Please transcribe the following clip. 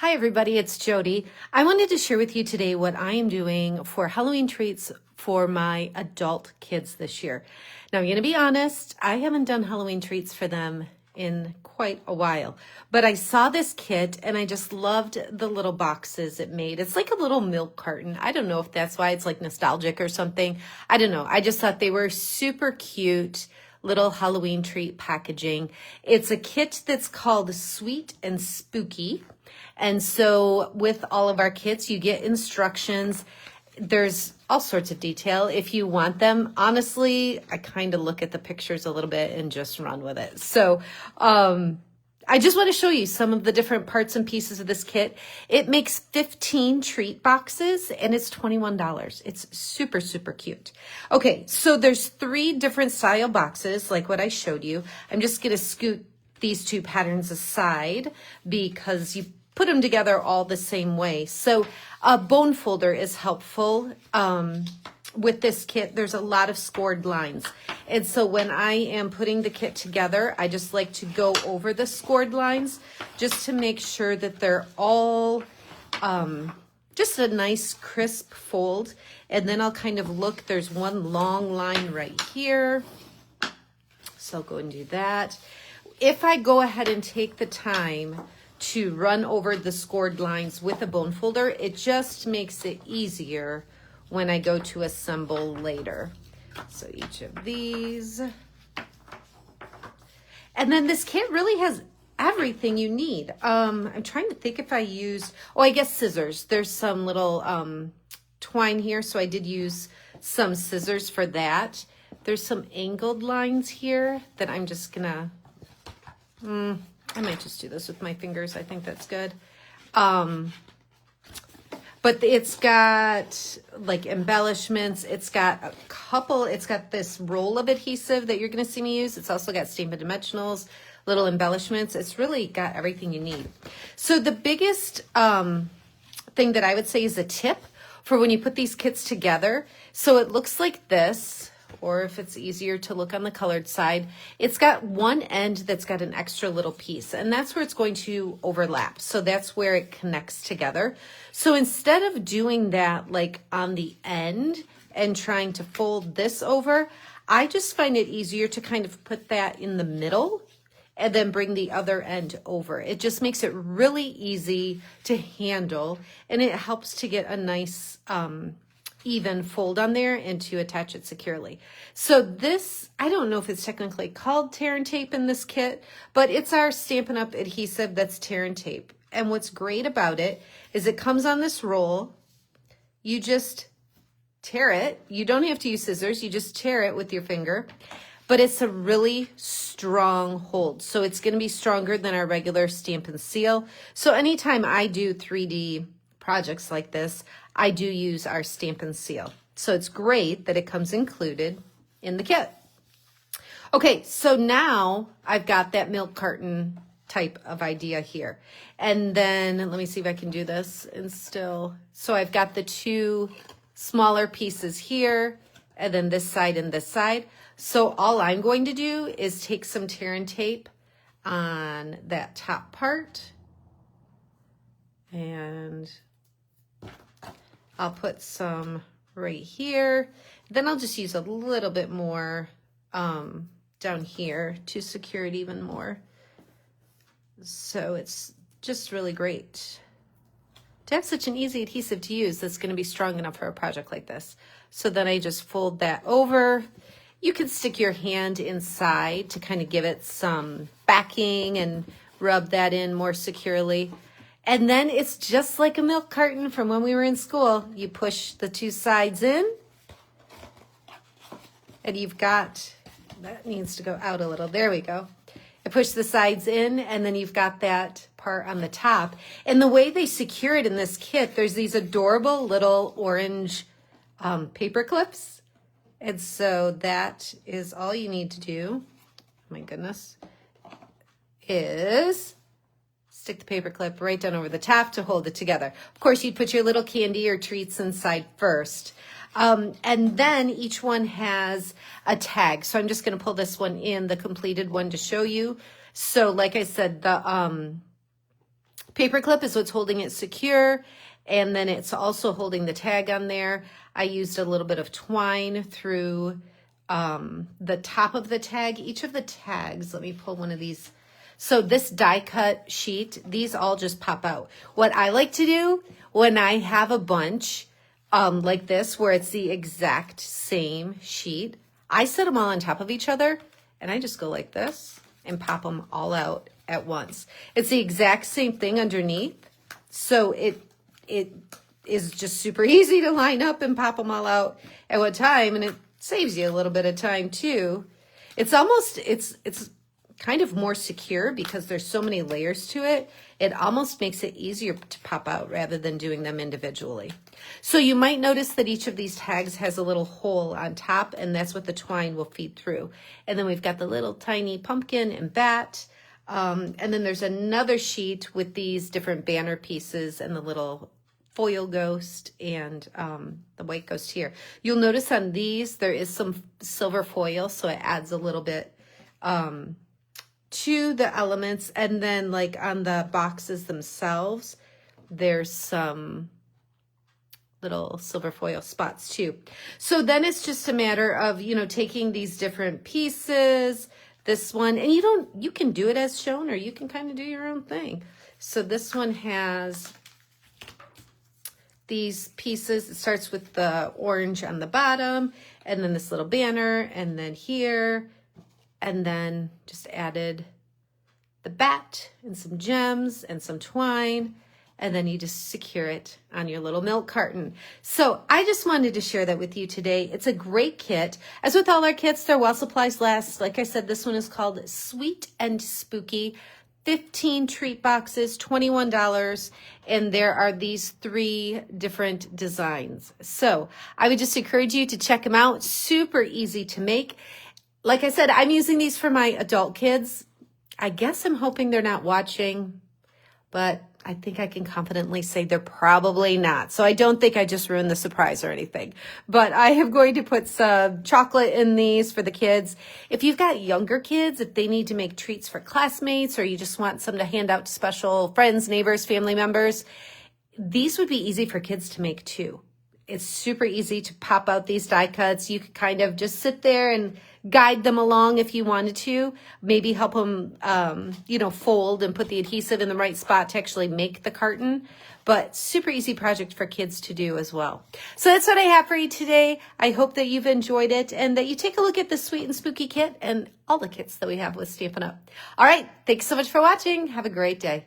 Hi everybody, it's Jodi. I wanted to share with you today what I am doing for Halloween treats for my adult kids this year. Now I'm going to be honest, I haven't done Halloween treats for them in quite a while, but I saw this kit and I just loved the little boxes it made. It's like a little milk carton. I don't know if that's why it's like nostalgic or something. I don't know. I just thought they were super cute. Little Halloween treat packaging. It's a kit that's called Sweet and Spooky. And so with all of our kits, you get instructions. There's all sorts of detail if you want them. Honestly, I kind of look at the pictures a little bit and just run with it. So I just want to show you some of the different parts and pieces of this kit. It makes 15 treat boxes and it's $21. It's super, super cute. Okay, so there's 3 different style boxes like what I showed you. I'm just going to scoot these 2 patterns aside because you put them together all the same way. So a bone folder is helpful. With this kit, there's a lot of scored lines. And so when I am putting the kit together, I just like to go over the scored lines just to make sure that they're all just a nice crisp fold. And then I'll kind of look, there's one long line right here. So I'll go and do that. If I go ahead and take the time to run over the scored lines with a bone folder, it just makes it easier when I go to assemble later. So each of these. And then this kit really has everything you need. I'm trying to think if I used, I guess scissors. There's some little twine here, so I did use some scissors for that. There's some angled lines here that I'm just gonna, I might just do this with my fingers. I think that's good. But it's got like embellishments. It's got a couple, it's got this roll of adhesive that you're going to see me use. It's also got Stampin' Dimensionals, little embellishments. It's really got everything you need. So the biggest thing that I would say is a tip for when you put these kits together. So it looks like this, or if it's easier to look on the colored side, it's got one end that's got an extra little piece, and that's where it's going to overlap. So that's where it connects together. So instead of doing that like on the end and trying to fold this over, I just find it easier to kind of put that in the middle and then bring the other end over. It just makes it really easy to handle, and it helps to get a nice even fold on there and to attach it securely. So this, I don't know if it's technically called tear and tape in this kit, but it's our Stampin' Up! Adhesive that's tear and tape. And what's great about it is it comes on this roll. You just tear it. You don't have to use scissors. You just tear it with your finger. But it's a really strong hold. So it's going to be stronger than our regular Stampin' Seal. So anytime I do 3D projects like this, I do use our Stampin' Seal. So it's great that it comes included in the kit. Okay, so now I've got that milk carton type of idea here. And then let me see if I can do this and still. So I've got the 2 smaller pieces here, and then this side and this side. So all I'm going to do is take some tear and tape on that top part, and I'll put some right here. Then I'll just use a little bit more down here to secure it even more. So it's just really great to have such an easy adhesive to use that's going to be strong enough for a project like this. So then I just fold that over. You can stick your hand inside to kind of give it some backing and rub that in more securely. And then it's just like a milk carton from when we were in school. You push the 2 sides in, and you've got, that needs to go out a little. There we go. I push the sides in, and then you've got that part on the top. And the way they secure it in this kit, there's these adorable little orange paper clips. And so that is all you need to do. My goodness. Is stick the paper clip right down over the top to hold it together. Of course, you'd put your little candy or treats inside first. And then each one has a tag. So I'm just going to pull this one in, the completed one, to show you. So like I said, the Paper clip is what's holding it secure, and then it's also holding the tag on there. I used a little bit of twine through the top of the tag. Each of the tags, let me pull one of these. So this die cut sheet, these all just pop out. What I like to do when I have a bunch like this, where it's the exact same sheet, I set them all on top of each other, and I just go like this and pop them all out at once. It's the exact same thing underneath, so it is just super easy to line up and pop them all out at one time, and it saves you a little bit of time too. It's kind of more secure because there's so many layers to it. It almost makes it easier to pop out rather than doing them individually. So you might notice that each of these tags has a little hole on top, and that's what the twine will feed through. And then we've got the little tiny pumpkin and bat. And then there's another sheet with these different banner pieces and the little foil ghost and the white ghost here. You'll notice on these there is some silver foil, so it adds a little bit to the elements. And then like on the boxes themselves, there's some little silver foil spots too. So then it's just a matter of, taking these different pieces, this one, and you can do it as shown, or you can kind of do your own thing. So this one has these pieces. It starts with the orange on the bottom, and then this little banner, and then here, and then just added the bat and some gems and some twine, and then you just secure it on your little milk carton. So I just wanted to share that with you today. It's a great kit. As with all our kits, they're while supplies last. Like I said, this one is called Sweet and Spooky. 15 treat boxes, $21, and there are these 3 different designs. So I would just encourage you to check them out. Super easy to make. Like I said, I'm using these for my adult kids. I guess I'm hoping they're not watching, but I think I can confidently say they're probably not. So I don't think I just ruined the surprise or anything. But I am going to put some chocolate in these for the kids. If you've got younger kids, if they need to make treats for classmates, or you just want some to hand out to special friends, neighbors, family members, these would be easy for kids to make too. It's super easy to pop out these die cuts. You could kind of just sit there and guide them along if you wanted to. Maybe help them, fold and put the adhesive in the right spot to actually make the carton. But super easy project for kids to do as well. So that's what I have for you today. I hope that you've enjoyed it and that you take a look at the Sweet and Spooky kit and all the kits that we have with Stampin' Up! All right. Thanks so much for watching. Have a great day.